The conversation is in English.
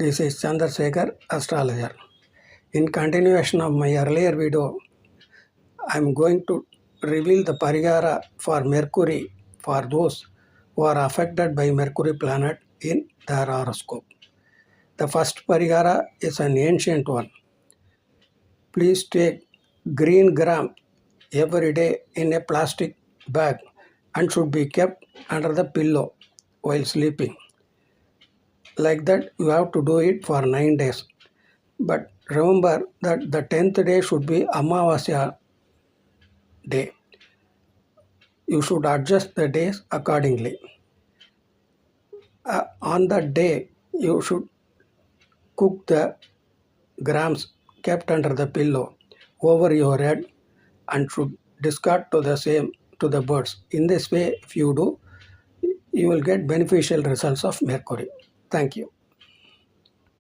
This is Chandrasekhar, astrologer. In continuation of my earlier video, I am going to reveal the Parigara for Mercury for those who are affected by Mercury planet in their horoscope. The first Parigara is an ancient one. Please take green gram every day in a plastic bag and should be kept under the pillow while sleeping. Like that, you have to do it for 9 days. But remember that the 10th day should be Amavasya day. You should adjust the days accordingly. On that day, you should cook the grams kept under the pillow over your head and should discard to the same to the birds. In this way, if you do, you will get beneficial results of Mercury. Thank you.